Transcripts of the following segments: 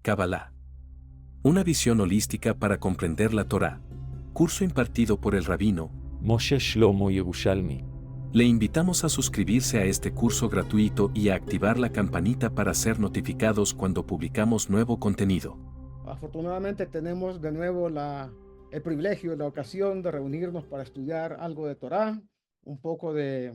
Kabbalah. Una visión holística para comprender la Torá. Curso impartido por el rabino Moshe Shlomo Yerushalmi. Le invitamos a suscribirse a este curso gratuito y a activar la campanita para ser notificados cuando publicamos nuevo contenido. Afortunadamente tenemos de nuevo el privilegio, la ocasión de reunirnos para estudiar algo de Torá, un poco de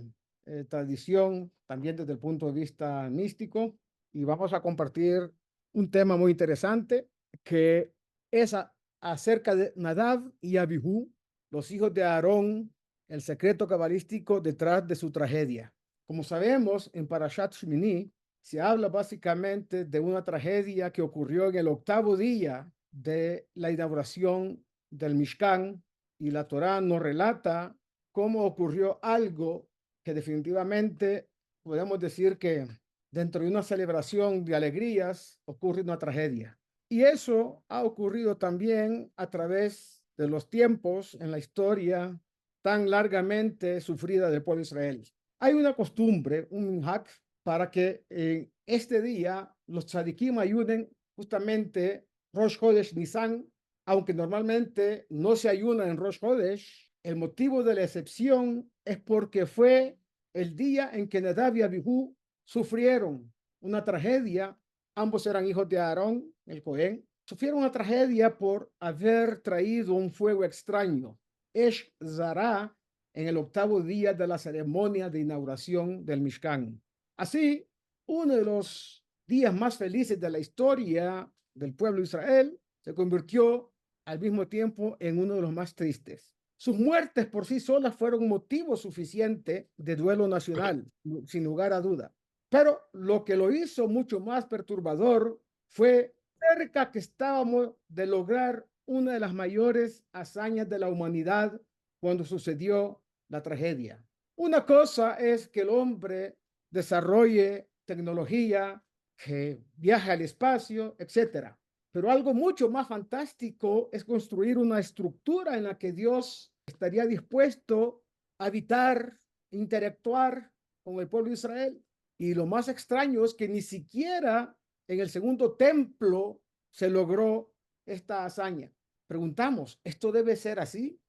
tradición, también desde el punto de vista místico, y vamos a compartir un tema muy interesante que es acerca de Nadab y Abihu, los hijos de Aarón, el secreto cabalístico detrás de su tragedia. Como sabemos, en Parashat Shmini se habla básicamente de una tragedia que ocurrió en el 8º día de la inauguración del Mishkan, y la Torá nos relata cómo ocurrió algo que definitivamente podemos decir que dentro de una celebración de alegrías ocurre una tragedia. Y eso ha ocurrido también a través de los tiempos en la historia tan largamente sufrida del pueblo de Israel. Hay una costumbre, un minhag, para que en este día los tzadikim ayuden justamente Rosh Chodesh Nisan, aunque normalmente no se ayuna en Rosh Chodesh. El motivo de la excepción es porque fue el día en que Nadab y Abihu sufrieron una tragedia. Ambos eran hijos de Aarón, el Cohen. Sufrieron una tragedia por haber traído un fuego extraño, Esh Zará, en el 8º día de la ceremonia de inauguración del Mishkan. Así, uno de los días más felices de la historia del pueblo de Israel se convirtió al mismo tiempo en uno de los más tristes. Sus muertes por sí solas fueron motivo suficiente de duelo nacional, sin lugar a duda. Pero lo que lo hizo mucho más perturbador fue cerca que estábamos de lograr una de las mayores hazañas de la humanidad cuando sucedió la tragedia. Una cosa es que el hombre desarrolle tecnología, que viaje al espacio, etcétera. Pero algo mucho más fantástico es construir una estructura en la que Dios estaría dispuesto a habitar, interactuar con el pueblo de Israel. Y lo más extraño es que ni siquiera en el segundo templo se logró esta hazaña. Preguntamos, ¿esto debe ser así?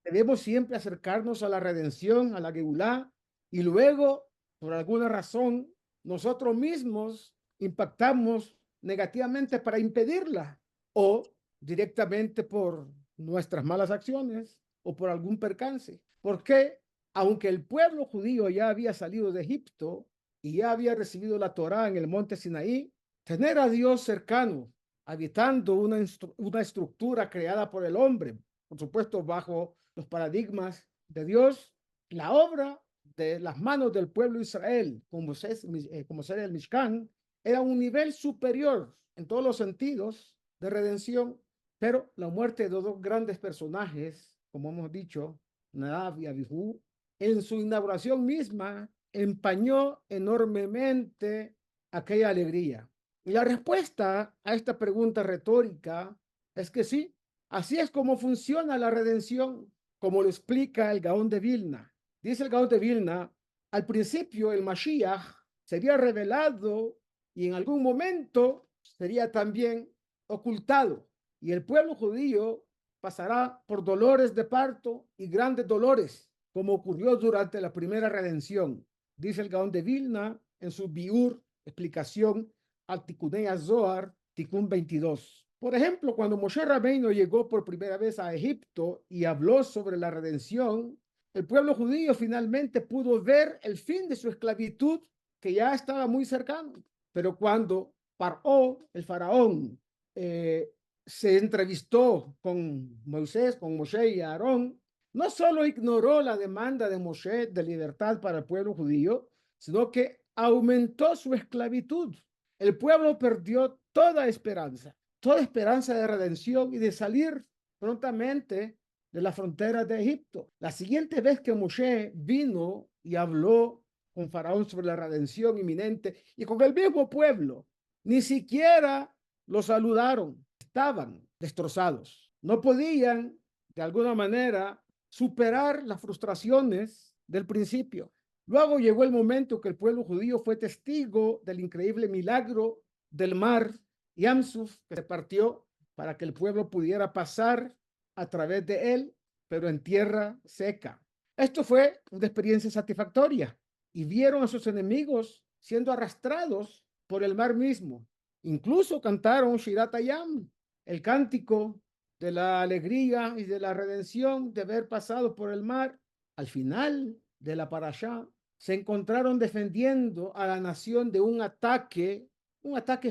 ¿Debemos siempre acercarnos a la redención, a la Geulá, y luego, por alguna razón, nosotros mismos impactamos negativamente para impedirla, o directamente por nuestras malas acciones o por algún percance? Porque aunque el pueblo judío ya había salido de Egipto y ya había recibido la Torá en el monte Sinaí, tener a Dios cercano, habitando una estructura creada por el hombre, por supuesto bajo los paradigmas de Dios, la obra de las manos del pueblo de Israel, como ser el Mishkan, era un nivel superior en todos los sentidos de redención, pero la muerte de dos grandes personajes, como hemos dicho, Nadab y Abihu, en su inauguración misma, empañó enormemente aquella alegría. Y la respuesta a esta pregunta retórica es que sí, así es como funciona la redención, como lo explica el Gaón de Vilna. Dice el Gaón de Vilna, al principio el Mashiach sería revelado y en algún momento sería también ocultado, y el pueblo judío pasará por dolores de parto y grandes dolores, como ocurrió durante la primera redención. Dice el Gaón de Vilna en su Biur, explicación al Tikunei Zohar, Tikun 22. Por ejemplo, cuando Moshe Rabbeinu llegó por primera vez a Egipto y habló sobre la redención, el pueblo judío finalmente pudo ver el fin de su esclavitud, que ya estaba muy cercano. Pero cuando Paró, el faraón, se entrevistó con Moisés, con Moshe y Aarón, no solo ignoró la demanda de Moshe de libertad para el pueblo judío, sino que aumentó su esclavitud. El pueblo perdió toda esperanza de redención y de salir prontamente de la frontera de Egipto. La siguiente vez que Moshe vino y habló con Faraón sobre la redención inminente y con el mismo pueblo, ni siquiera lo saludaron, estaban destrozados. No podían, de alguna manera, superar las frustraciones del principio. Luego llegó el momento que el pueblo judío fue testigo del increíble milagro del mar Yamsuf, que se partió para que el pueblo pudiera pasar a través de él, pero en tierra seca. Esto fue una experiencia satisfactoria y vieron a sus enemigos siendo arrastrados por el mar mismo. Incluso cantaron Shirat Hayam, el cántico de la alegría y de la redención de haber pasado por el mar. Al final de la parashá, se encontraron defendiendo a la nación de un ataque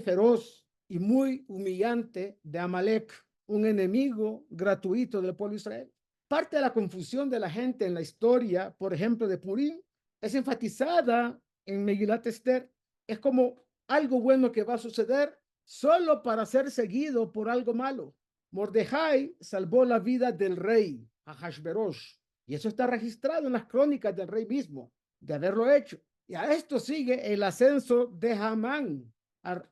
feroz y muy humillante de Amalek, un enemigo gratuito del pueblo de Israel. Parte de la confusión de la gente en la historia, por ejemplo, de Purim, es enfatizada en Megilat Esther. Es como algo bueno que va a suceder solo para ser seguido por algo malo. Mordejai salvó la vida del rey Ahashverosh, y eso está registrado en las crónicas del rey mismo, de haberlo hecho. Y a esto sigue el ascenso de Hamán,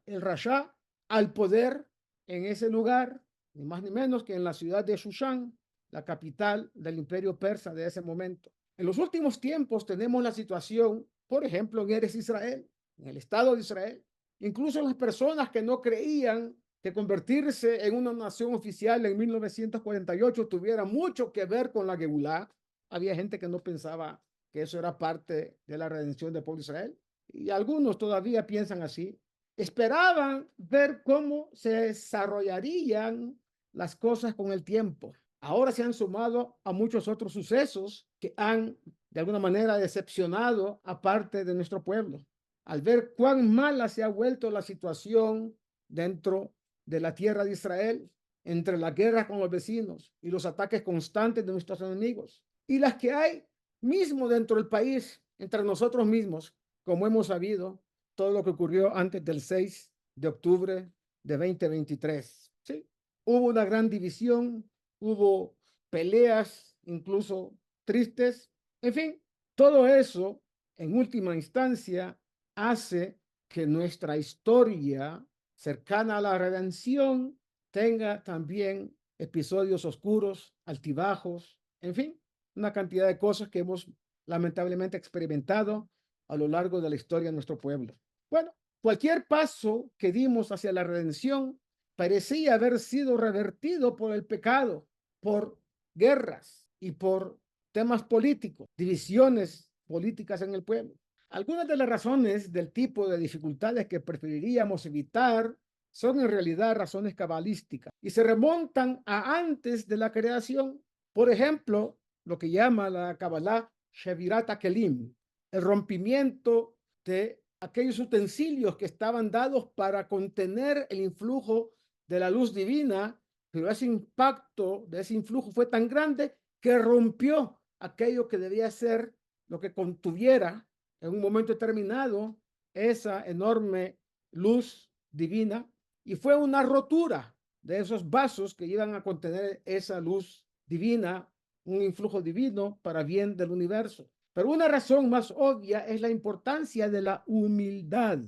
el Rasha, al poder en ese lugar, ni más ni menos que en la ciudad de Shushan, la capital del imperio persa de ese momento. En los últimos tiempos tenemos la situación, por ejemplo, en Eretz Israel, en el Estado de Israel. Incluso las personas que no creían que convertirse en una nación oficial en 1948 tuviera mucho que ver con la Geulá. Había gente que no pensaba que eso era parte de la redención del pueblo de Israel. Y algunos todavía piensan así. Esperaban ver cómo se desarrollarían las cosas con el tiempo. Ahora se han sumado a muchos otros sucesos que han, de alguna manera, decepcionado a parte de nuestro pueblo. Al ver cuán mala se ha vuelto la situación dentro de la tierra de Israel, entre la guerra con los vecinos y los ataques constantes de nuestros enemigos, y las que hay mismo dentro del país, entre nosotros mismos, como hemos sabido, todo lo que ocurrió antes del 6 de octubre de 2023. ¿Sí? Hubo una gran división, hubo peleas, incluso tristes, en fin, todo eso, en última instancia, hace que nuestra historia cercana a la redención tenga también episodios oscuros, altibajos, en fin, una cantidad de cosas que hemos lamentablemente experimentado a lo largo de la historia de nuestro pueblo. Bueno, cualquier paso que dimos hacia la redención parecía haber sido revertido por el pecado, por guerras y por temas políticos, divisiones políticas en el pueblo. Algunas de las razones del tipo de dificultades que preferiríamos evitar son en realidad razones cabalísticas y se remontan a antes de la creación. Por ejemplo, lo que llama la Kabbalah Shevirat Kelim, el rompimiento de aquellos utensilios que estaban dados para contener el influjo de la luz divina, pero ese impacto de ese influjo fue tan grande que rompió aquello que debía ser lo que contuviera en un momento determinado esa enorme luz divina, y fue una rotura de esos vasos que iban a contener esa luz divina, un influjo divino para bien del universo. Pero una razón más obvia es la importancia de la humildad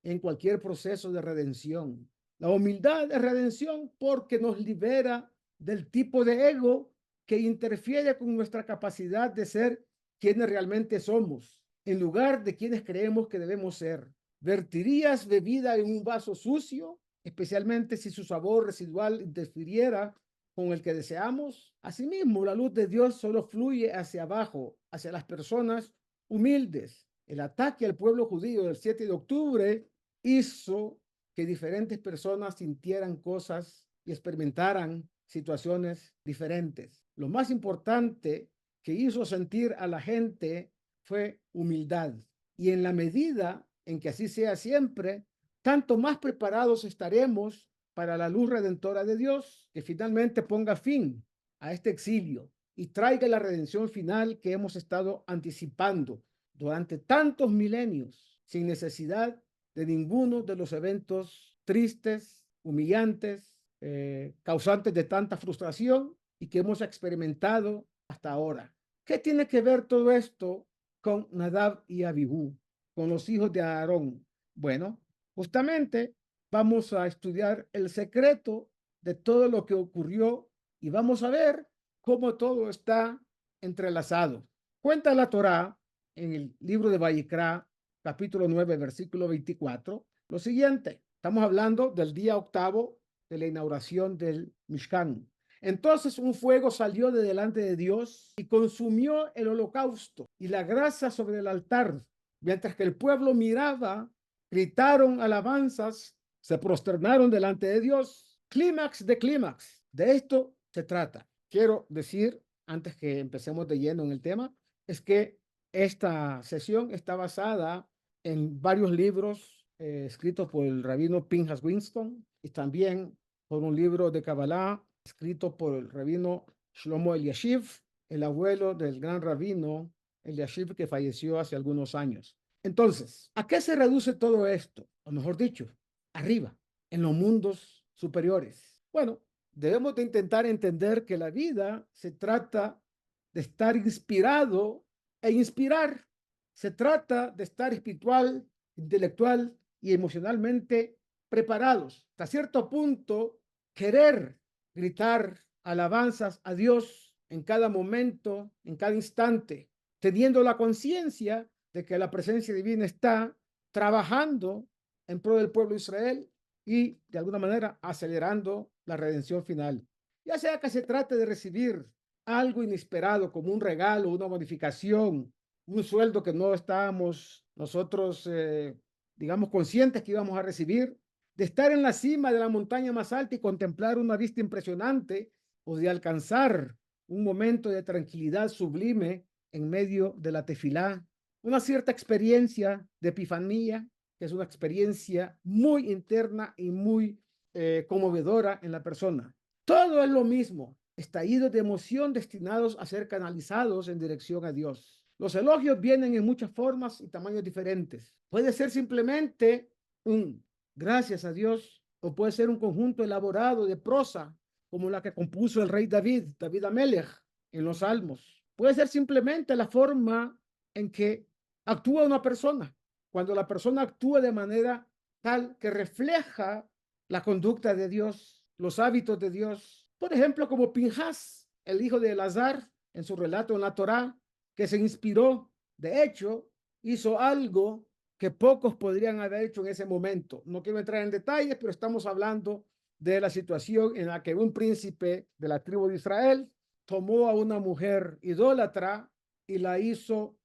en cualquier proceso de redención. La humildad es redención porque nos libera del tipo de ego que interfiere con nuestra capacidad de ser quienes realmente somos, en lugar de quienes creemos que debemos ser. ¿Vertirías bebida en un vaso sucio, especialmente si su sabor residual interfiriera con el que deseamos? Asimismo, la luz de Dios solo fluye hacia abajo, hacia las personas humildes. El ataque al pueblo judío del 7 de octubre hizo que diferentes personas sintieran cosas y experimentaran situaciones diferentes. Lo más importante que hizo sentir a la gente fue humildad. Y en la medida en que así sea siempre, tanto más preparados estaremos para la luz redentora de Dios, que finalmente ponga fin a este exilio y traiga la redención final que hemos estado anticipando durante tantos milenios, sin necesidad de ninguno de los eventos tristes, humillantes, causantes de tanta frustración y que hemos experimentado hasta ahora. ¿Qué tiene que ver todo esto con Nadab y Abihú, con los hijos de Aarón? Bueno, justamente vamos a estudiar el secreto de todo lo que ocurrió y vamos a ver cómo todo está entrelazado. Cuenta la Torá en el libro de Vayikra, capítulo 9, versículo 24, lo siguiente: Estamos hablando del día octavo de la inauguración del Mishkan. Entonces un fuego salió de delante de Dios y consumió el holocausto y la grasa sobre el altar. Mientras que el pueblo miraba, gritaron alabanzas, se prosternaron delante de Dios. Clímax de clímax. De esto se trata. Quiero decir, antes que empecemos de lleno en el tema, es que esta sesión está basada en varios libros escritos por el rabino Pinchas Winston y también por un libro de Kabbalah escrito por el rabino Shlomo Eliashiv, el abuelo del gran rabino Eliashiv que falleció hace algunos años. Entonces, ¿a qué se reduce todo esto? O mejor dicho, arriba, en los mundos superiores. Bueno, debemos de intentar entender que la vida se trata de estar inspirado e inspirar. Se trata de estar espiritual, intelectual y emocionalmente preparados. Hasta cierto punto, querer gritar alabanzas a Dios en cada momento, en cada instante, teniendo la conciencia de que la presencia divina está trabajando en pro del pueblo de Israel y de alguna manera acelerando la redención final. Ya sea que se trate de recibir algo inesperado como un regalo, una bonificación, un sueldo que no estábamos nosotros, digamos, conscientes que íbamos a recibir, de estar en la cima de la montaña más alta y contemplar una vista impresionante o de alcanzar un momento de tranquilidad sublime en medio de la tefilá, una cierta experiencia de epifanía, que es una experiencia muy interna y muy conmovedora en la persona. Todo es lo mismo, estallidos de emoción destinados a ser canalizados en dirección a Dios. Los elogios vienen en muchas formas y tamaños diferentes. Puede ser simplemente un gracias a Dios, o puede ser un conjunto elaborado de prosa, como la que compuso el rey David Amelech, en los Salmos. Puede ser simplemente la forma en que actúa una persona, cuando la persona actúa de manera tal que refleja la conducta de Dios, los hábitos de Dios. Por ejemplo, como Pinhas, el hijo de Elazar, en su relato en la Torá, que se inspiró, de hecho, hizo algo que pocos podrían haber hecho en ese momento. No quiero entrar en detalles, pero estamos hablando de la situación en la que un príncipe de la tribu de Israel tomó a una mujer idólatra y la hizo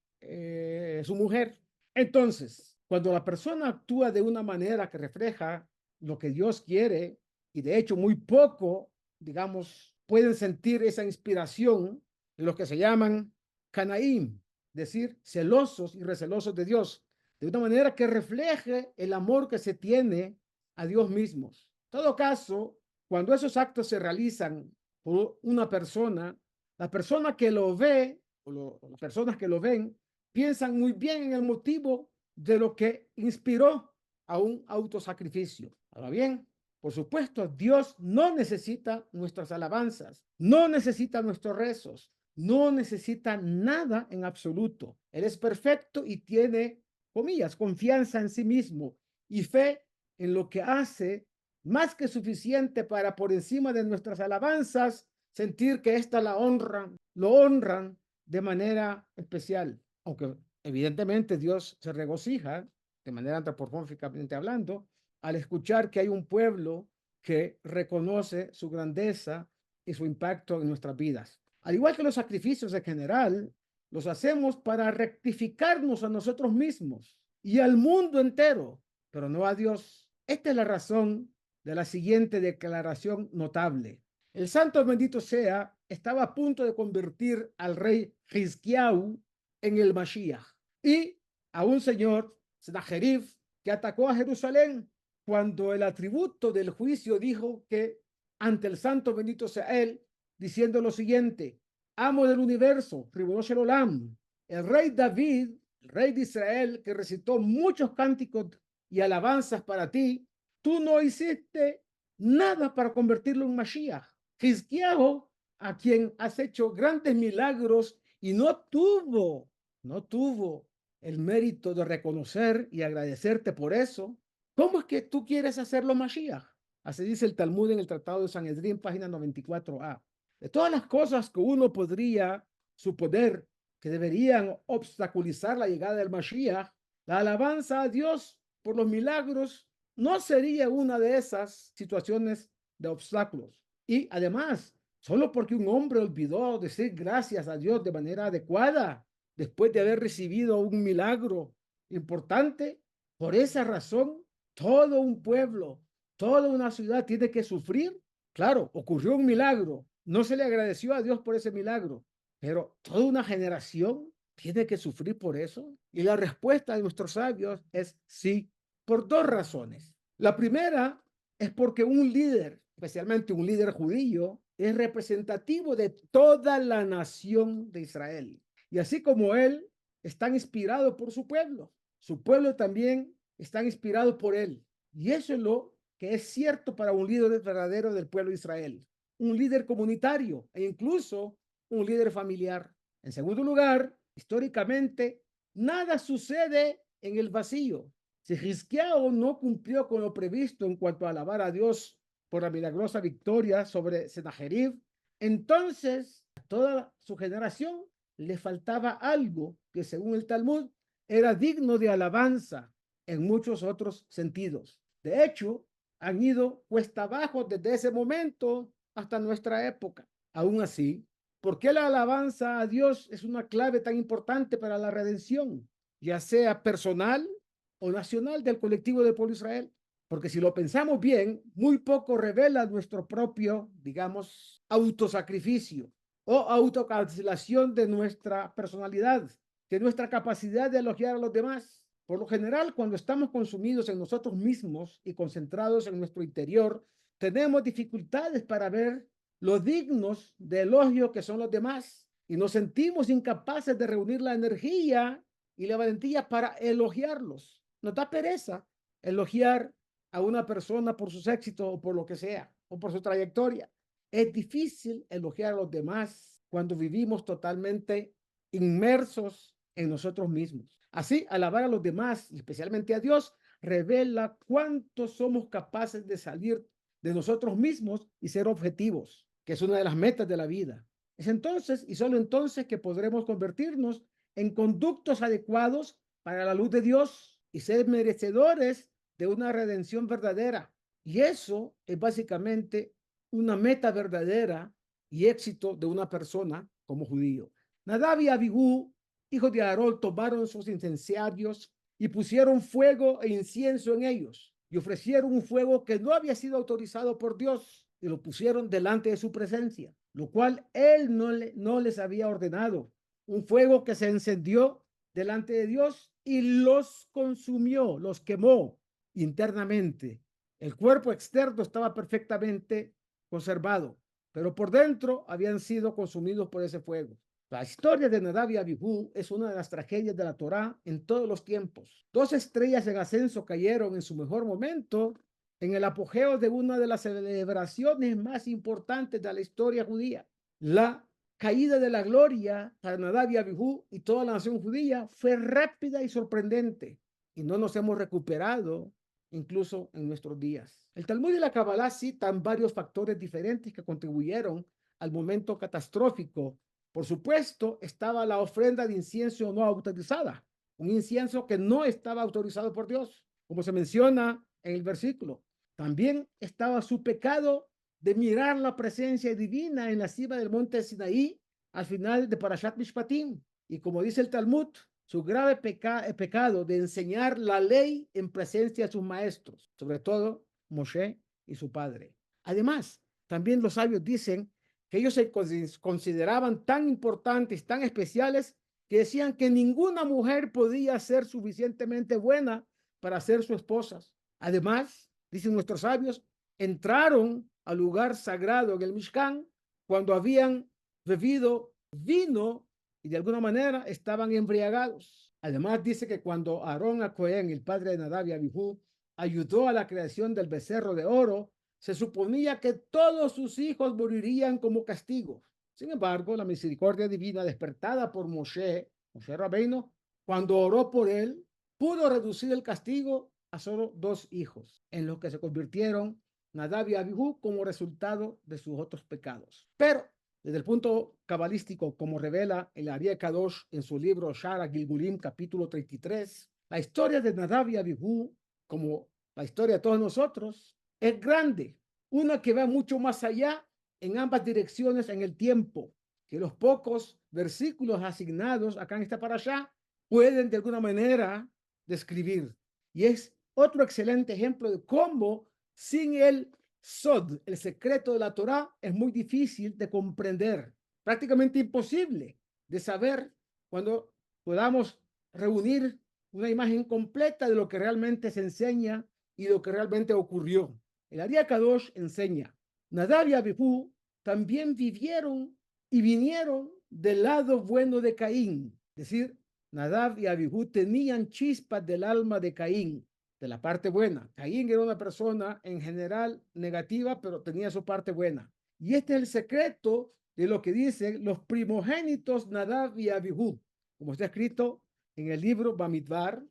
su mujer. Entonces, cuando la persona actúa de una manera que refleja lo que Dios quiere, y de hecho muy poco, digamos, pueden sentir esa inspiración de los que se llaman Canaim, decir, celosos y recelosos de Dios, de una manera que refleje el amor que se tiene a Dios mismo. En todo caso, cuando esos actos se realizan por una persona, la persona que lo ve, o las personas que lo ven, piensan muy bien en el motivo de lo que inspiró a un autosacrificio. Ahora bien, por supuesto, Dios no necesita nuestras alabanzas, no necesita nuestros rezos, no necesita nada en absoluto. Él es perfecto y tiene, comillas, confianza en sí mismo y fe en lo que hace, más que suficiente para por encima de nuestras alabanzas sentir que ésta la honran, lo honran de manera especial. Aunque evidentemente Dios se regocija de manera antropomórficamente hablando al escuchar que hay un pueblo que reconoce su grandeza y su impacto en nuestras vidas. Al igual que los sacrificios en general, los hacemos para rectificarnos a nosotros mismos y al mundo entero, pero no a Dios. Esta es la razón de la siguiente declaración notable. El santo bendito sea estaba a punto de convertir al rey Hizkiyahu en el Mashiach y a un señor, Sennacherib, que atacó a Jerusalén cuando el atributo del juicio dijo que ante el santo bendito sea él, diciendo lo siguiente: amo del universo, Ribono Shel Olam, el rey David, el rey de Israel, que recitó muchos cánticos y alabanzas para ti, tú no hiciste nada para convertirlo en Mashiach. Hizkiyahu, a quien has hecho grandes milagros y no tuvo el mérito de reconocer y agradecerte por eso, ¿cómo es que tú quieres hacerlo Mashiach? Así dice el Talmud en el Tratado de Sanedrín, página 94a. De todas las cosas que uno podría suponer que deberían obstaculizar la llegada del Mashiach, la alabanza a Dios por los milagros no sería una de esas situaciones de obstáculos. Y además, solo porque un hombre olvidó decir gracias a Dios de manera adecuada después de haber recibido un milagro importante, por esa razón, todo un pueblo, toda una ciudad tiene que sufrir. Claro, ocurrió un milagro, no se le agradeció a Dios por ese milagro, pero toda una generación tiene que sufrir por eso. Y la respuesta de nuestros sabios es sí, por dos razones. La primera es porque un líder, especialmente un líder judío, es representativo de toda la nación de Israel. Y así como él, está inspirado por su pueblo también está inspirado por él. Y eso es lo que es cierto para un líder verdadero del pueblo de Israel, un líder comunitario e incluso un líder familiar. En segundo lugar, históricamente, nada sucede en el vacío. Si Hizquiao no cumplió con lo previsto en cuanto a alabar a Dios por la milagrosa victoria sobre Sennacherib, entonces a toda su generación le faltaba algo que según el Talmud era digno de alabanza en muchos otros sentidos. De hecho, han ido cuesta abajo desde ese momento hasta nuestra época. Aún así, ¿por qué la alabanza a Dios es una clave tan importante para la redención, ya sea personal o nacional del colectivo del pueblo de Israel? Porque si lo pensamos bien, muy poco revela nuestro propio, digamos, autosacrificio o autocancelación de nuestra personalidad, de nuestra capacidad de elogiar a los demás. Por lo general, cuando estamos consumidos en nosotros mismos y concentrados en nuestro interior, tenemos dificultades para ver lo dignos de elogio que son los demás y nos sentimos incapaces de reunir la energía y la valentía para elogiarlos. Nos da pereza elogiar a una persona por sus éxitos o por lo que sea, o por su trayectoria. Es difícil elogiar a los demás cuando vivimos totalmente inmersos en nosotros mismos. Así, alabar a los demás, especialmente a Dios, revela cuánto somos capaces de salir de nosotros mismos y ser objetivos, que es una de las metas de la vida. Es entonces y solo entonces que podremos convertirnos en conductos adecuados para la luz de Dios y ser merecedores de una redención verdadera. Y eso es básicamente una meta verdadera y éxito de una persona como judío. Nadab y Abigú, hijos de Aarón, tomaron sus incendiarios y pusieron fuego e incienso en ellos y ofrecieron un fuego que no había sido autorizado por Dios y lo pusieron delante de su presencia, lo cual él no les había ordenado. Un fuego que se encendió delante de Dios y los consumió, los quemó internamente. El cuerpo externo estaba perfectamente conservado, pero por dentro habían sido consumidos por ese fuego. La historia de Nadab y Abihu es una de las tragedias de la Torá en todos los tiempos. Dos estrellas en ascenso cayeron en su mejor momento en el apogeo de una de las celebraciones más importantes de la historia judía. La caída de la gloria para Nadab y Abihu y toda la nación judía fue rápida y sorprendente y no nos hemos recuperado incluso en nuestros días. El Talmud y la Kabbalah citan varios factores diferentes que contribuyeron al momento catastrófico. Por supuesto, estaba la ofrenda de incienso no autorizada, un incienso que no estaba autorizado por Dios, como se menciona en el versículo. También estaba su pecado de mirar la presencia divina en la cima del monte Sinaí al final de Parashat Mishpatim. Y como dice el Talmud, su grave pecado de enseñar la ley en presencia de sus maestros, sobre todo Moshe y su padre. Además, también los sabios dicen que ellos se consideraban tan importantes, tan especiales, que decían que ninguna mujer podía ser suficientemente buena para ser su esposa. Además, dicen nuestros sabios, entraron al lugar sagrado en el Mishkan cuando habían bebido vino y de alguna manera estaban embriagados. Además, dice que cuando Aarón a Cohen, el padre de Nadab y Abihu, ayudó a la creación del becerro de oro, se suponía que todos sus hijos morirían como castigo. Sin embargo, la misericordia divina despertada por Moshe Rabbeinu, cuando oró por él, pudo reducir el castigo a solo 2 hijos, en los que se convirtieron Nadab y Abihu como resultado de sus otros pecados. Pero desde el punto cabalístico, como revela el Ari Kadosh en su libro Shara Gilgulim, capítulo 33, la historia de Nadab y Abihu, como la historia de todos nosotros, es grande, una que va mucho más allá en ambas direcciones en el tiempo, que los pocos versículos asignados acá en esta parashá pueden de alguna manera describir. Y es otro excelente ejemplo de cómo sin el Sod, el secreto de la Torá, es muy difícil de comprender, prácticamente imposible de saber cuando podamos reunir una imagen completa de lo que realmente se enseña y de lo que realmente ocurrió. El Ari Kadosh enseña, Nadab y Abihu también vivieron y vinieron del lado bueno de Caín, es decir, Nadab y Abihu tenían chispas del alma de Caín, de la parte buena. Caín era una persona en general negativa, pero tenía su parte buena. Y este es el secreto de lo que dicen los primogénitos Nadab y Abihu, como está escrito en el libro Bamidbar,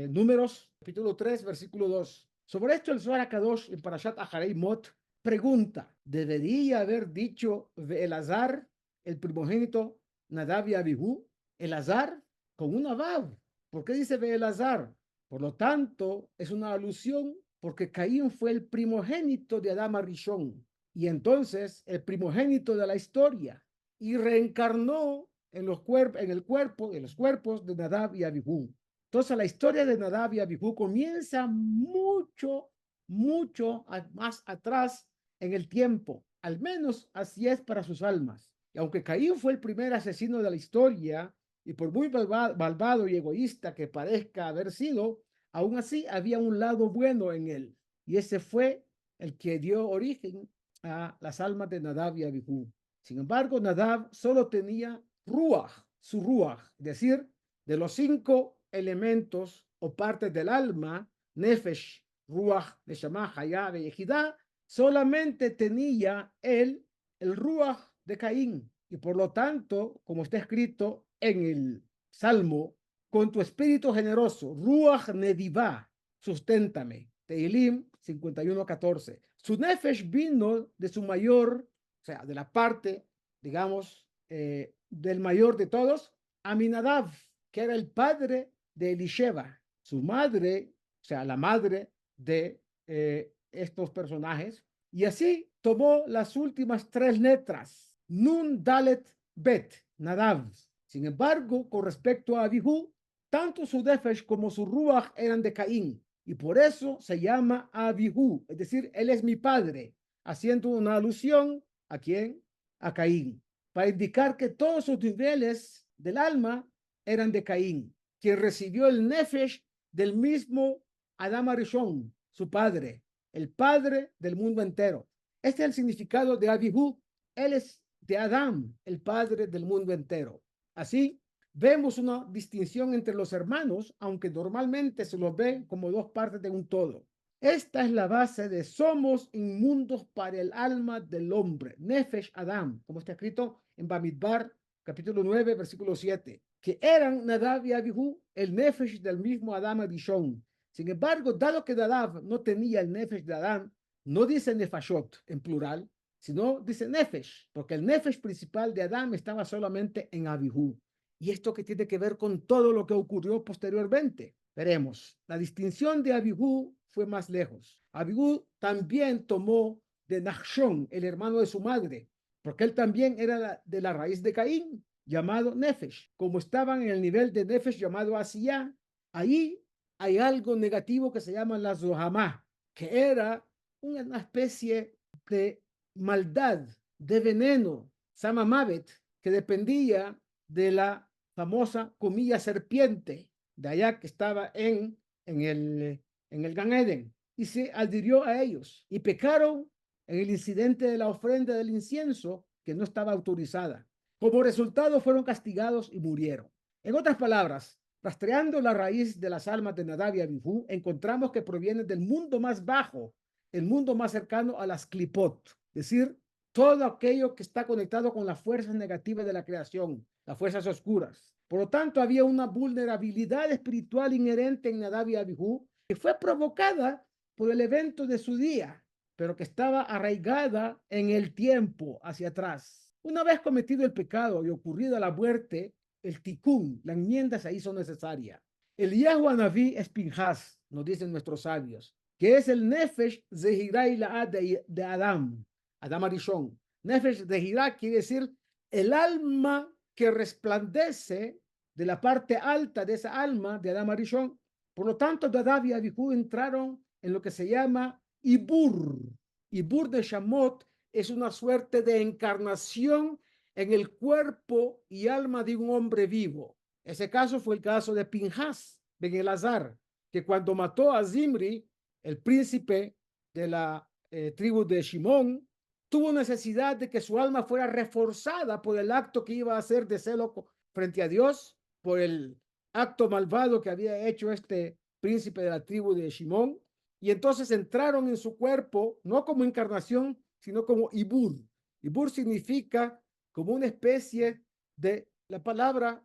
Números, capítulo 3, versículo 2. Sobre esto el Zohar HaKadosh en Parashat Aharei Mot pregunta, ¿debería haber dicho Elazar, el primogénito Nadab y Abihu? Elazar con una vav. ¿Por qué dice Elazar? Por lo tanto, es una alusión porque Caín fue el primogénito de Adán Arishon y entonces el primogénito de la historia y reencarnó en los cuerpos de Nadab y Abihu. Entonces la historia de Nadab y Abihu comienza mucho más atrás en el tiempo. Al menos así es para sus almas. Y aunque Caín fue el primer asesino de la historia, y por muy malvado y egoísta que parezca haber sido, aún así había un lado bueno en él. Y ese fue el que dio origen a las almas de Nadab y Abihu. Sin embargo, Nadab solo tenía ruach, su ruach, es decir, de los 5 elementos o partes del alma, nefesh, ruach, neshama, hayá, yehidá, solamente tenía él el ruach de Caín. Y por lo tanto, como está escrito en el Salmo, con tu espíritu generoso, ruach nedivá, susténtame. Tehilim 51:14. Su nefesh vino de su mayor, o sea, de la parte, digamos, del mayor de todos, Aminadab, que era el padre de Elisheva, su madre, o sea, la madre de estos personajes, y así tomó las últimas 3 letras, Nun, Dalet, Bet, Nadab. Sin embargo, con respecto a Abihu, tanto su nefesh como su ruach eran de Caín, y por eso se llama Abihu, es decir, él es mi padre, haciendo una alusión ¿a quién? A Caín, para indicar que todos sus niveles del alma eran de Caín, quien recibió el nefesh del mismo Adam Arishon, su padre, el padre del mundo entero. Este es el significado de Abihu, él es de Adam, el padre del mundo entero. Así, vemos una distinción entre los hermanos, aunque normalmente se los ve como 2 partes de un todo. Esta es la base de somos inmundos para el alma del hombre, Nefesh Adam, como está escrito en Bamidbar, capítulo 9, versículo 7, que eran Nadab y Abihu, el Nefesh del mismo Adam Arishon. Sin embargo, dado que Nadab no tenía el Nefesh de Adam, no dice Nefashot en plural, sino dice Nefesh, porque el Nefesh principal de Adam estaba solamente en Abihu. Y esto que tiene que ver con todo lo que ocurrió posteriormente. Veremos, la distinción de Abihu fue más lejos. Abihu también tomó de Nachshon, el hermano de su madre, porque él también era de la raíz de Caín, llamado Nefesh. Como estaban en el nivel de Nefesh llamado Asiyah, ahí hay algo negativo que se llama la Zohamá, que era una especie de maldad, de veneno, Samamavet, que dependía de la famosa comilla serpiente, de allá que estaba en el Gan Eden, y se adhirió a ellos, y pecaron en el incidente de la ofrenda del incienso, que no estaba autorizada. Como resultado fueron castigados y murieron. En otras palabras, rastreando la raíz de las almas de Nadab y Abihu, encontramos que provienen del mundo más bajo, el mundo más cercano a las clipot, es decir, todo aquello que está conectado con las fuerzas negativas de la creación, las fuerzas oscuras. Por lo tanto, había una vulnerabilidad espiritual inherente en Nadab y Abihu que fue provocada por el evento de su día, pero que estaba arraigada en el tiempo hacia atrás. Una vez cometido el pecado y ocurrida la muerte, el tikkun, la enmienda se hizo necesaria. Eliyahu Hanaví es Pinhas, nos dicen nuestros sabios. que es el Nefesh Zehirá y la de Adam Arishon. Nefesh Zehirá quiere decir el alma que resplandece de la parte alta de esa alma de Adam Arishon. Por lo tanto, Nadab y Abihu entraron en lo que se llama Ibur. Ibur de Shamot es una suerte de encarnación en el cuerpo y alma de un hombre vivo. Ese caso fue el caso de Pinhas Ben Elazar, que cuando mató a Zimri, el príncipe de la tribu de Shimón, tuvo necesidad de que su alma fuera reforzada por el acto que iba a hacer de celo frente a Dios, por el acto malvado que había hecho este príncipe de la tribu de Shimón, y entonces entraron en su cuerpo, no como encarnación, sino como Ibur. Ibur significa como una especie de, la palabra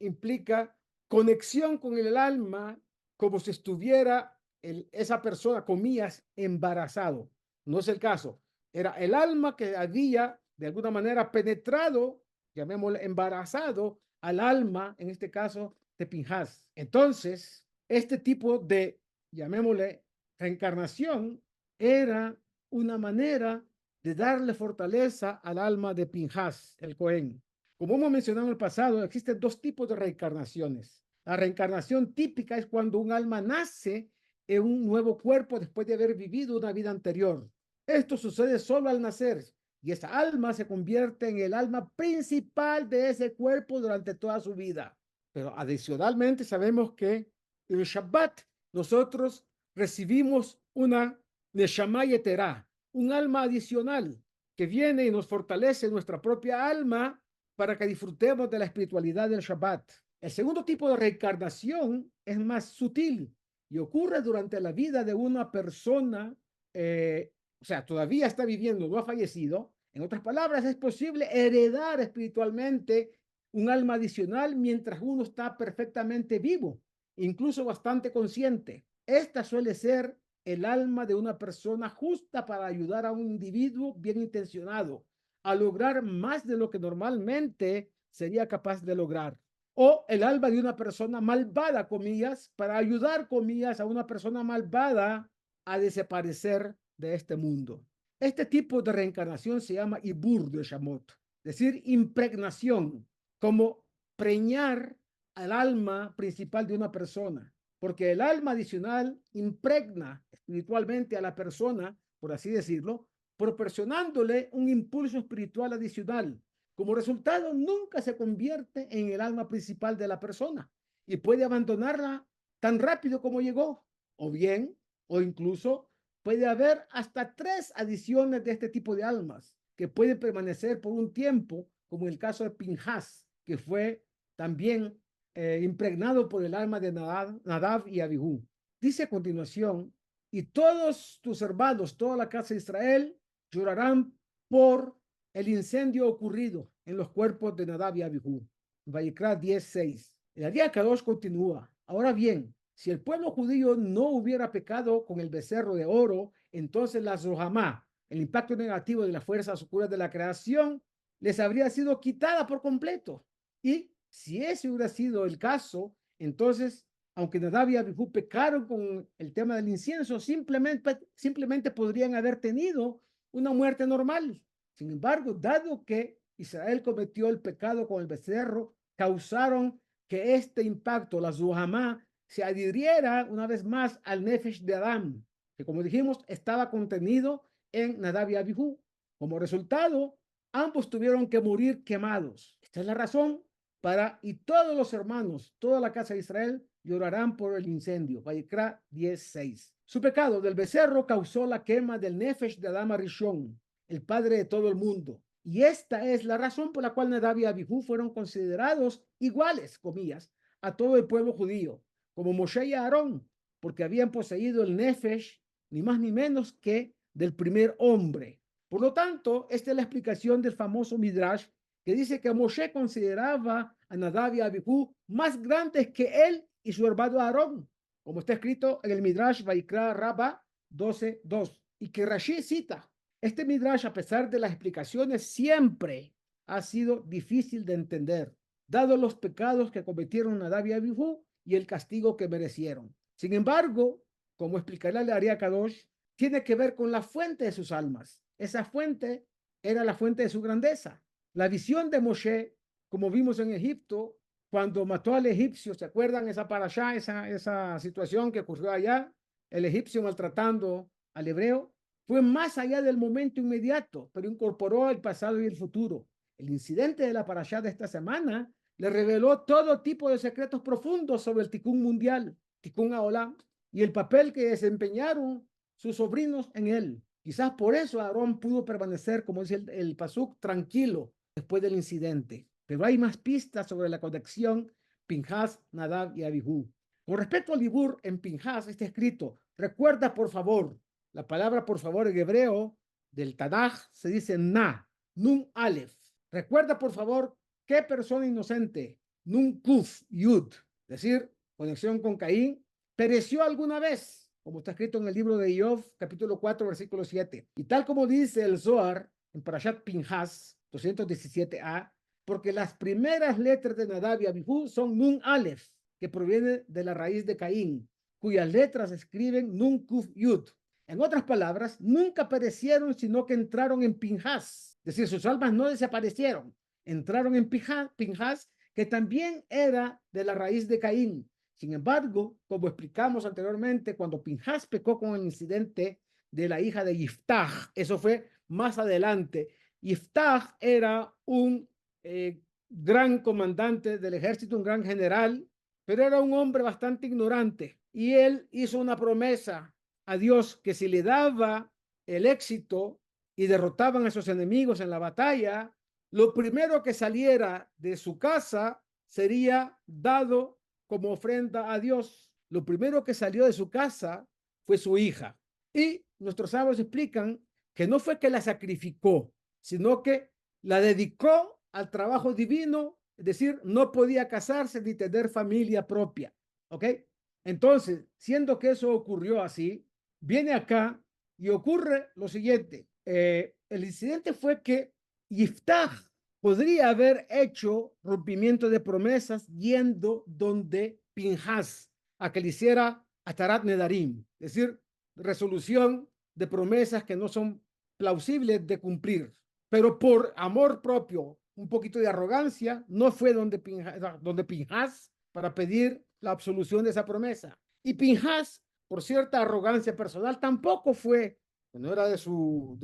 implica conexión con el alma, como si estuviera esa persona, comillas, embarazado. No es el caso. Era el alma que había de alguna manera penetrado, llamémosle embarazado, al alma, en este caso, de Pinhas. Entonces, este tipo de, llamémosle, reencarnación, era una manera de darle fortaleza al alma de Pinhas, el Cohen. Como hemos mencionado en el pasado, existen dos tipos de reencarnaciones. La reencarnación típica es cuando un alma nace en un nuevo cuerpo después de haber vivido una vida anterior. Esto sucede solo al nacer y esa alma se convierte en el alma principal de ese cuerpo durante toda su vida. Pero adicionalmente sabemos que en el Shabbat nosotros recibimos una Neshama Yeterá, un alma adicional que viene y nos fortalece nuestra propia alma para que disfrutemos de la espiritualidad del Shabbat. El segundo tipo de reencarnación es más sutil y ocurre durante la vida de una persona, o sea, todavía está viviendo, no ha fallecido. En otras palabras, es posible heredar espiritualmente un alma adicional mientras uno está perfectamente vivo, incluso bastante consciente. Esta suele ser el alma de una persona justa para ayudar a un individuo bien intencionado a lograr más de lo que normalmente sería capaz de lograr. O el alma de una persona malvada, comillas, para ayudar, comillas, a una persona malvada a desaparecer de este mundo. Este tipo de reencarnación se llama Ibur de Shamot, es decir, impregnación, como preñar al alma principal de una persona, porque el alma adicional impregna espiritualmente a la persona, por así decirlo, proporcionándole un impulso espiritual adicional. Como resultado, nunca se convierte en el alma principal de la persona y puede abandonarla tan rápido como llegó, o bien, o incluso puede haber hasta 3 adiciones de este tipo de almas que pueden permanecer por un tiempo, como en el caso de Pinhas, que fue también impregnado por el alma de Nadab y Abihu. Dice a continuación, y todos tus hermanos, toda la casa de Israel, llorarán por el incendio ocurrido en los cuerpos de Nadab y Abihu. Vayikra 10:6. El Ariá Kadosh continúa. Ahora bien, si el pueblo judío no hubiera pecado con el becerro de oro, entonces la Zohamá, el impacto negativo de las fuerzas oscuras de la creación, les habría sido quitada por completo. Y si ese hubiera sido el caso, entonces, aunque Nadab y Abihu pecaron con el tema del incienso, simplemente podrían haber tenido una muerte normal. Sin embargo, dado que Israel cometió el pecado con el becerro, causaron que este impacto, la Zohamá, se adhiriera una vez más al Nefesh de Adán, que como dijimos, estaba contenido en Nadab y Abihu. Como resultado, ambos tuvieron que morir quemados. Esta es la razón y todos los hermanos, toda la casa de Israel, llorarán por el incendio. Vayikra 10:6. Su pecado del becerro causó la quema del Nefesh de Adam Arishon, el padre de todo el mundo. Y esta es la razón por la cual Nadab y Abihu fueron considerados iguales, comillas, a todo el pueblo judío, como Moshe y Aarón, porque habían poseído el Nefesh, ni más ni menos que del primer hombre. Por lo tanto, esta es la explicación del famoso Midrash, que dice que Moshe consideraba a Nadab y a Abihu más grandes que él y su hermano Aarón, como está escrito en el Midrash Vayikra Rabbah 12:2, y que Rashi cita. Este Midrash, a pesar de las explicaciones, siempre ha sido difícil de entender, dado los pecados que cometieron Nadab y Abihu y el castigo que merecieron. Sin embargo, como explicará el Ari Kadosh, tiene que ver con la fuente de sus almas. Esa fuente era la fuente de su grandeza. La visión de Moshe, como vimos en Egipto, cuando mató al egipcio, ¿se acuerdan esa parashá, esa situación que ocurrió allá? El egipcio maltratando al hebreo, fue más allá del momento inmediato, pero incorporó el pasado y el futuro. El incidente de la parashá de esta semana le reveló todo tipo de secretos profundos sobre el Tikkun mundial, Tikkun Haolam, y el papel que desempeñaron sus sobrinos en él. Quizás por eso Aarón pudo permanecer, como dice el pasuk, tranquilo después del incidente. Pero hay más pistas sobre la conexión Pinhas, Nadab y Abihu. Con respecto al Libur en Pinhas está escrito, recuerda por favor, la palabra por favor en hebreo del Tanaj se dice na, nun alef. Recuerda por favor qué persona inocente, nun kuf yud, es decir, conexión con Caín, pereció alguna vez, como está escrito en el libro de Job, capítulo 4, versículo 7. Y tal como dice el Zohar en Parashat Pinhas 217a, porque las primeras letras de Nadab y Abihu son Nun Aleph, que proviene de la raíz de Caín, cuyas letras escriben Nun Kuf Yud. En otras palabras, nunca perecieron, sino que entraron en Pinhas. Es decir, sus almas no desaparecieron, entraron en Pinhas, que también era de la raíz de Caín. Sin embargo, como explicamos anteriormente, cuando Pinhas pecó con el incidente de la hija de Yiftach, eso fue más adelante. Yiftach era un gran comandante del ejército, un gran general, pero era un hombre bastante ignorante. Y él hizo una promesa a Dios que si le daba el éxito y derrotaban a sus enemigos en la batalla, lo primero que saliera de su casa sería dado como ofrenda a Dios. Lo primero que salió de su casa fue su hija. Y nuestros sabios explican que no fue que la sacrificó, sino que la dedicó al trabajo divino, es decir, no podía casarse ni tener familia propia. ¿Ok? Entonces, siendo que eso ocurrió así, viene acá y ocurre lo siguiente. El incidente fue que Yiftach podría haber hecho rompimiento de promesas yendo donde Pinhas a que le hiciera Atarat Nedarim, es decir, resolución de promesas que no son plausibles de cumplir. Pero por amor propio, un poquito de arrogancia, no fue donde Pinhas para pedir la absolución de esa promesa. Y Pinhas, por cierta arrogancia personal, tampoco fue, no era de su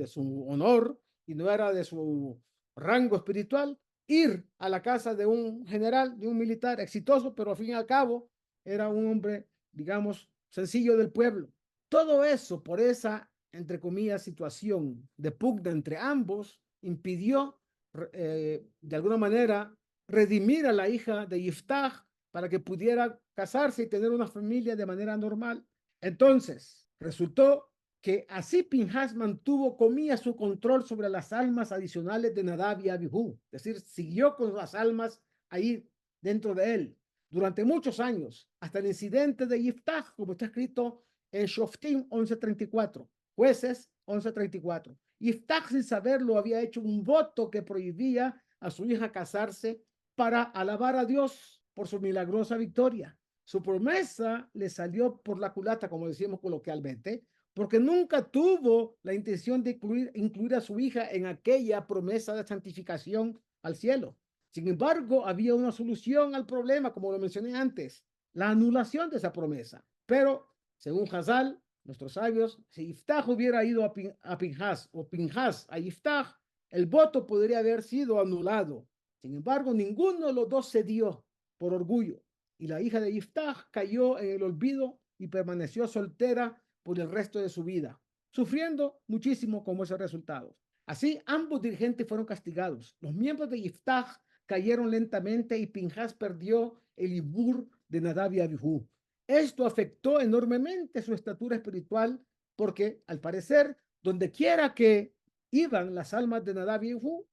honor y no era de su rango espiritual, ir a la casa de un general, de un militar exitoso, pero al fin y al cabo era un hombre, digamos, sencillo del pueblo. Todo eso, por esa, entre comillas, situación de pugna entre ambos, impidió, de alguna manera, redimir a la hija de Yiftach para que pudiera casarse y tener una familia de manera normal. Entonces, resultó que así Pinhas mantuvo, comía su control sobre las almas adicionales de Nadab y Abihu, es decir, siguió con las almas ahí dentro de él durante muchos años, hasta el incidente de Yiftach, como está escrito en Shoftim 11:34, Jueces 11:34. Yiftach, sin saberlo, había hecho un voto que prohibía a su hija casarse para alabar a Dios por su milagrosa victoria. Su promesa le salió por la culata, como decimos coloquialmente, porque nunca tuvo la intención de incluir a su hija en aquella promesa de santificación al cielo. Sin embargo, había una solución al problema, como lo mencioné antes, la anulación de esa promesa. Pero, según Hazal, nuestros sabios, si Yiftach hubiera ido a Pinhas o Pinhas a Yiftach, el voto podría haber sido anulado. Sin embargo, ninguno de los dos cedió por orgullo, y la hija de Yiftach cayó en el olvido y permaneció soltera por el resto de su vida, sufriendo muchísimo como ese resultado. Así, ambos dirigentes fueron castigados. Los miembros de Yiftach cayeron lentamente y Pinhas perdió el Ibur de Nadab y Abihu. Esto afectó enormemente su estatura espiritual porque, al parecer, donde quiera que iban las almas de Nadab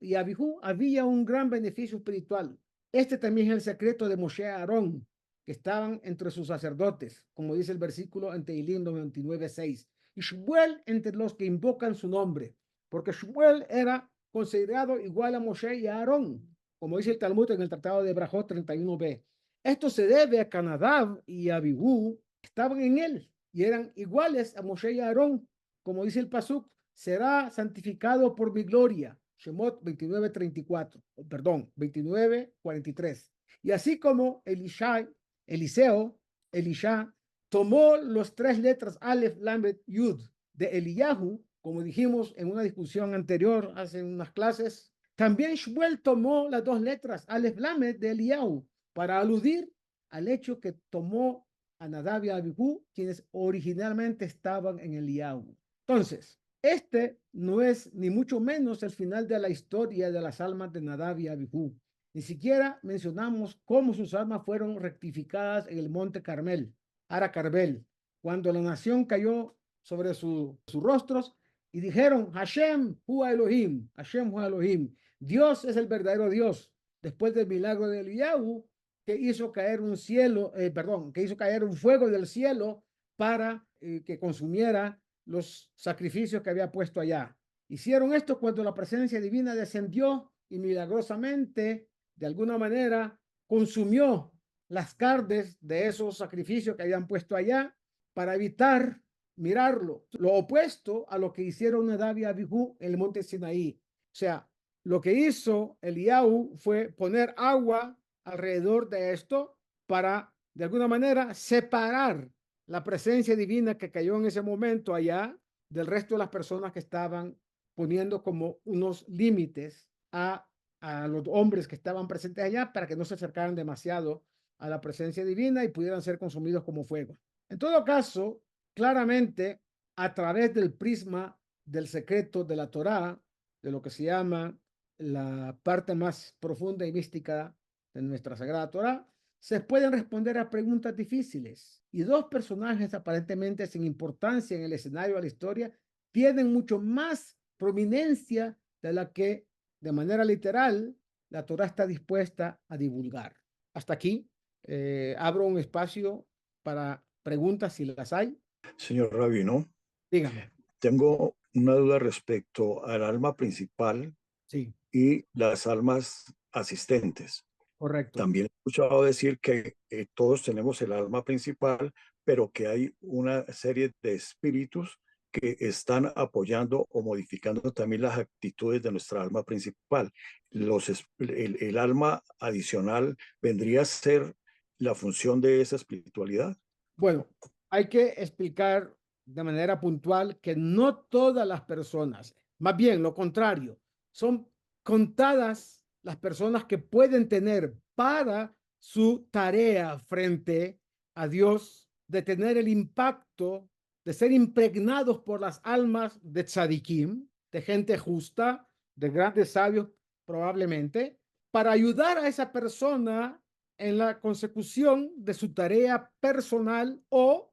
y Abihu, había un gran beneficio espiritual. Este también es el secreto de Moshe y Aarón, que estaban entre sus sacerdotes, como dice el versículo en Tehilim 99:6. Y Shmuel entre los que invocan su nombre, porque Shmuel era considerado igual a Moshe y a Aarón, como dice el Talmud en el Tratado de Brajot 31b. Esto se debe a que Nadab y Abihu estaban en él, y eran iguales a Moshe y Aarón, como dice el Pasuk, será santificado por mi gloria. Shemot 29:34, perdón, 29:43. Y así como Eliseo, Elisha, tomó los tres letras Aleph, Lamed, Yud de Eliyahu, como dijimos en una discusión anterior hace unas clases, también Shmuel tomó las dos letras Aleph, Lamed de Eliyahu para aludir al hecho que tomó a Nadab y Abihu, quienes originalmente estaban en Eliyahu. Entonces, este no es ni mucho menos el final de la historia de las almas de Nadab y Abihu. Ni siquiera mencionamos cómo sus almas fueron rectificadas en el monte Carmel, Ara Carmel, cuando la nación cayó sobre sus rostros y dijeron, Hashem hu Elohim, Hashem hu Elohim, Dios es el verdadero Dios. Después del milagro de Eliyahu, que hizo caer que hizo caer un fuego del cielo para que consumiera los sacrificios que había puesto allá. Hicieron esto cuando la presencia divina descendió y milagrosamente, de alguna manera, consumió las carnes de esos sacrificios que habían puesto allá para evitar mirarlo. Lo opuesto a lo que hicieron Nadab y Abihu en el monte Sinaí. O sea, lo que hizo Eliyahu fue poner agua alrededor de esto para, de alguna manera, separar la presencia divina que cayó en ese momento allá del resto de las personas que estaban poniendo como unos límites a los hombres que estaban presentes allá para que no se acercaran demasiado a la presencia divina y pudieran ser consumidos como fuego. En todo caso, claramente, a través del prisma del secreto de la Torá, de lo que se llama la parte más profunda y mística de nuestra Sagrada Torá, se pueden responder a preguntas difíciles. Y dos personajes aparentemente sin importancia en el escenario de la historia tienen mucho más prominencia de la que, de manera literal, la Torá está dispuesta a divulgar. Hasta aquí, abro un espacio para preguntas si las hay. Señor Rabino, Dígame. tengo una duda respecto al alma principal Sí, y las almas asistentes. correcto. También he escuchado decir que todos tenemos el alma principal, pero que hay una serie de espíritus que están apoyando o modificando también las actitudes de nuestra alma principal. El alma adicional vendría a ser la función de esa espiritualidad. Bueno, hay que explicar de manera puntual que no todas las personas, más bien lo contrario, son contadas las personas que pueden tener para su tarea frente a Dios de tener el impacto de ser impregnados por las almas de tzadikim, de gente justa, de grandes sabios probablemente, para ayudar a esa persona en la consecución de su tarea personal o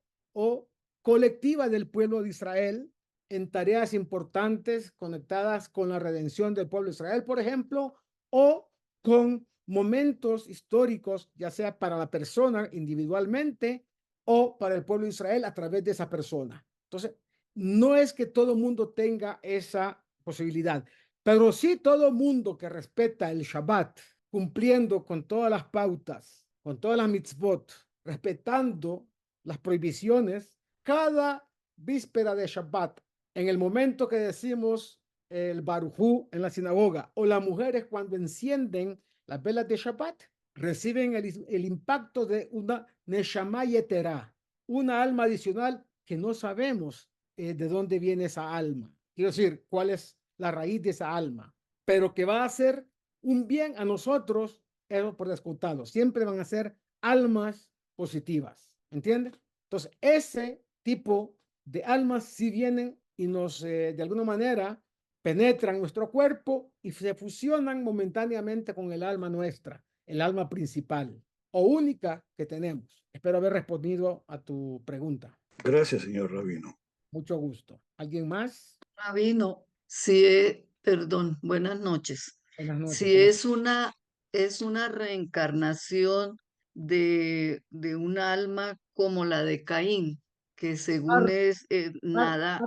colectiva del pueblo de Israel en tareas importantes conectadas con la redención del pueblo de Israel, por ejemplo, o con momentos históricos, ya sea para la persona individualmente o para el pueblo de Israel a través de esa persona. Entonces, no es que todo mundo tenga esa posibilidad, pero sí todo mundo que respeta el Shabbat, cumpliendo con todas las pautas, con todas las mitzvot, respetando las prohibiciones, cada víspera de Shabbat, en el momento que decimos el Barujú en la sinagoga, o las mujeres cuando encienden las velas de Shabbat, reciben el impacto de una Neshama Yeterá, una alma adicional que no sabemos de dónde viene esa alma. Quiero decir, cuál es la raíz de esa alma, pero que va a ser un bien a nosotros, eso por descontado. Siempre van a ser almas positivas, ¿entiendes? Entonces, ese tipo de almas sí vienen y nos, de alguna manera, penetran nuestro cuerpo y se fusionan momentáneamente con el alma nuestra, el alma principal o única que tenemos. Espero haber respondido a tu pregunta. Gracias, señor Rabino. Mucho gusto. ¿Alguien más? Rabino, si perdón, buenas noches. Buenas noches. Si es una reencarnación de un alma como la de Caín, que según es nada,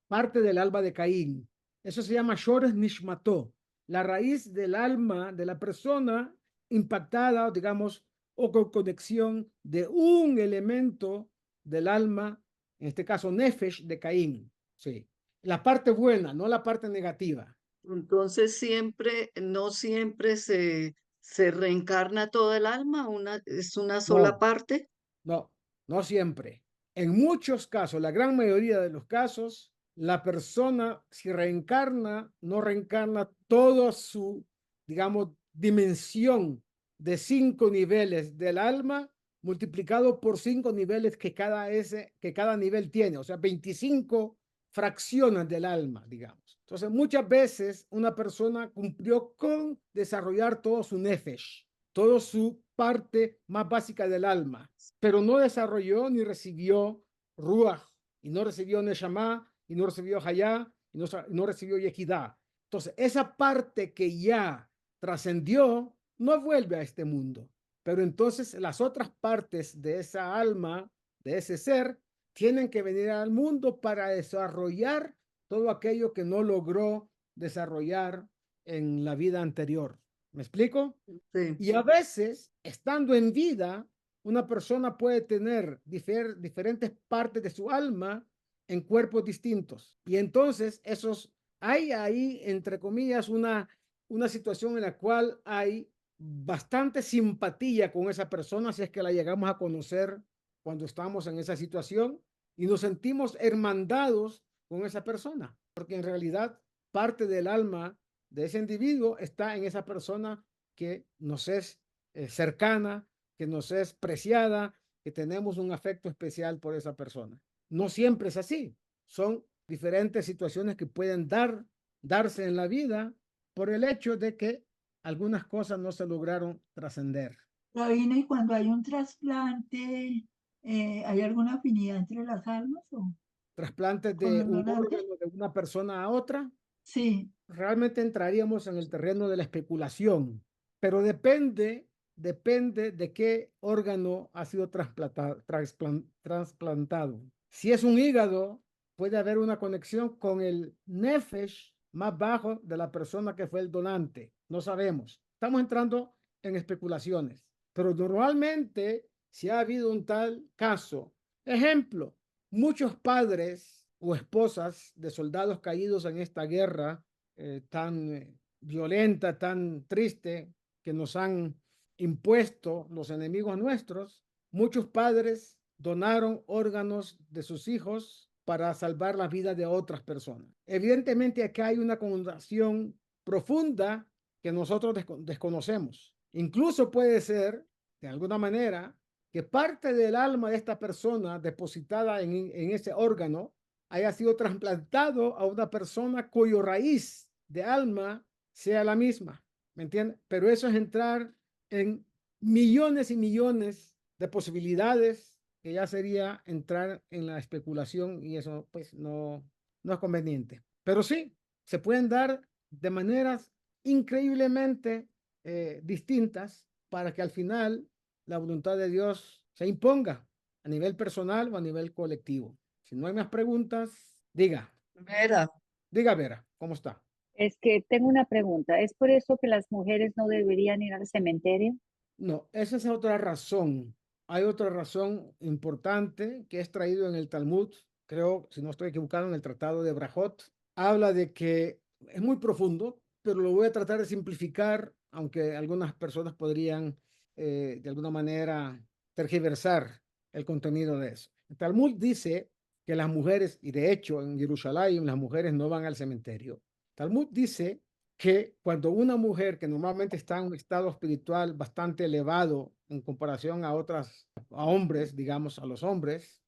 Parte del alma de Caín. Eso se llama Shores Nishmato, la raíz del alma de la persona impactada, digamos, o con conexión de un elemento del alma en este caso Nefesh de Caín, sí. La parte buena, no la parte negativa. Entonces no siempre se reencarna todo el alma, es una sola No, parte. no, no siempre. En muchos casos, la gran mayoría de los casos, la persona, si reencarna, no reencarna toda su, digamos, dimensión de 5 niveles del alma multiplicado por 5 niveles que cada nivel tiene, o sea, 25 fracciones del alma, digamos. Entonces, muchas veces una persona cumplió con desarrollar todo su nefesh, toda su parte más básica del alma, pero no desarrolló ni recibió ruach, y no recibió neshama, y no recibió hayá, y no recibió yehidá. Entonces, esa parte que ya trascendió no vuelve a este mundo, pero entonces las otras partes de esa alma, de ese ser, tienen que venir al mundo para desarrollar todo aquello que no logró desarrollar en la vida anterior. ¿Me explico? Sí. Y a veces, estando en vida, una persona puede tener diferentes partes de su alma en cuerpos distintos. Y entonces hay ahí, entre comillas, una situación en la cual hay bastante simpatía con esa persona si es que la llegamos a conocer cuando estamos en esa situación y nos sentimos hermandados con esa persona, porque en realidad parte del alma de ese individuo está en esa persona que nos es cercana, que nos es preciada, que tenemos un afecto especial por esa persona. No siempre es así. Son diferentes situaciones que pueden darse en la vida por el hecho de que algunas cosas no se lograron trascender. Rabino, y cuando hay un trasplante, ¿hay alguna afinidad entre las almas o Trasplantes con de los un donantes? órgano de una persona a otra, Sí, realmente entraríamos en el terreno de la especulación, pero depende de qué órgano ha sido trasplantado. Si es un hígado, puede haber una conexión con el nefesh más bajo de la persona que fue el donante. No sabemos. Estamos entrando en especulaciones, pero normalmente, si ha habido un tal caso, ejemplo, muchos padres o esposas de soldados caídos en esta guerra tan violenta, tan triste que nos han impuesto los enemigos nuestros, muchos padres donaron órganos de sus hijos para salvar la vida de otras personas. Evidentemente acá hay una connotación profunda que nosotros desconocemos. Incluso puede ser, de alguna manera, que parte del alma de esta persona depositada en ese órgano haya sido trasplantado a una persona cuyo raíz de alma sea la misma, ¿me entiendes? Pero eso es entrar en millones y millones de posibilidades que ya sería entrar en la especulación y eso pues no es conveniente. Pero sí, se pueden dar de maneras increíblemente distintas para que al final la voluntad de Dios se imponga a nivel personal o a nivel colectivo. Si no hay más preguntas, diga, Vera, Vera, ¿cómo está? Es que tengo una pregunta. ¿Es por eso que las mujeres no deberían ir al cementerio? No, esa es otra razón. Hay otra razón importante que es traído en el Talmud, creo, si no estoy equivocado, en el Tratado de Brajot. Habla de que es muy profundo, pero lo voy a tratar de simplificar, aunque algunas personas podrían de alguna manera tergiversar el contenido de eso. El Talmud dice que las mujeres, y de hecho en Jerusalén las mujeres no van al cementerio. Talmud dice que cuando una mujer que normalmente está en un estado espiritual bastante elevado en comparación a a hombres, digamos, a los hombres,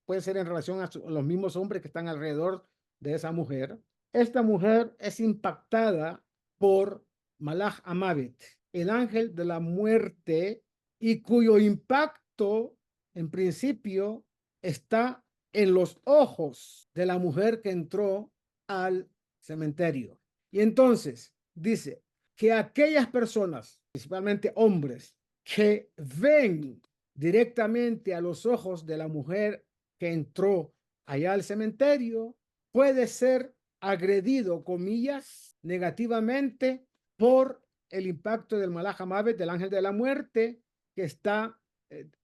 puede ser en relación a los mismos hombres que están alrededor de esa mujer, esta mujer es impactada por Malach Amavet, el ángel de la muerte, y cuyo impacto en principio está en los ojos de la mujer que entró al cementerio. Y entonces dice que aquellas personas, principalmente hombres, que ven directamente a los ojos de la mujer que entró allá al cementerio, puede ser agredido, comillas, negativamente por el impacto del Malach Hamavet, del ángel de la muerte, que está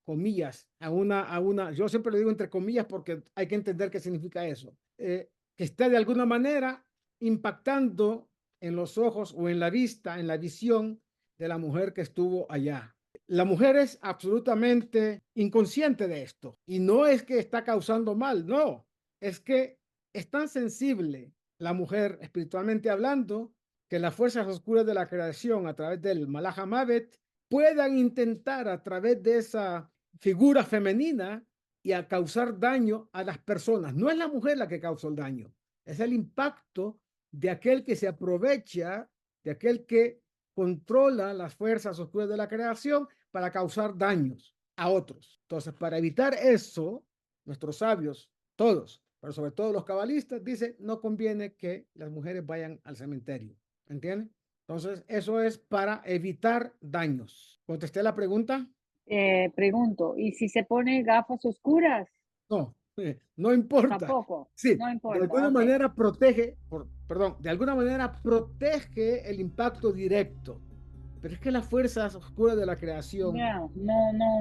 comillas, yo siempre lo digo entre comillas porque hay que entender qué significa eso, que esté de alguna manera impactando en los ojos o en la vista, en la visión de la mujer que estuvo allá. La mujer es absolutamente inconsciente de esto y no es que está causando mal, no, es que es tan sensible la mujer espiritualmente hablando que las fuerzas oscuras de la creación a través del Malach HaMavet puedan intentar a través de esa figura femenina y a causar daño a las personas. No es la mujer la que causa el daño, es el impacto de aquel que se aprovecha, de aquel que controla las fuerzas oscuras de la creación para causar daños a otros. Entonces, para evitar eso, nuestros sabios, todos, pero sobre todo los cabalistas, dicen, no conviene que las mujeres vayan al cementerio. ¿Entienden? Entonces, eso es para evitar daños. ¿Contesté la pregunta? Pregunto, ¿y si se pone gafas oscuras? No, no importa. Tampoco, Sí, no de importa, alguna ok. manera protege, perdón, de alguna manera protege el impacto directo. Pero es que las fuerzas oscuras de la creación, No,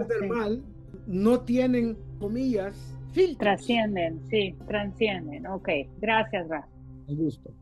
del sí. mal, no tienen, comillas, filtros. Trascienden, sí, transcienden. Ok, gracias, Ra. Un gusto.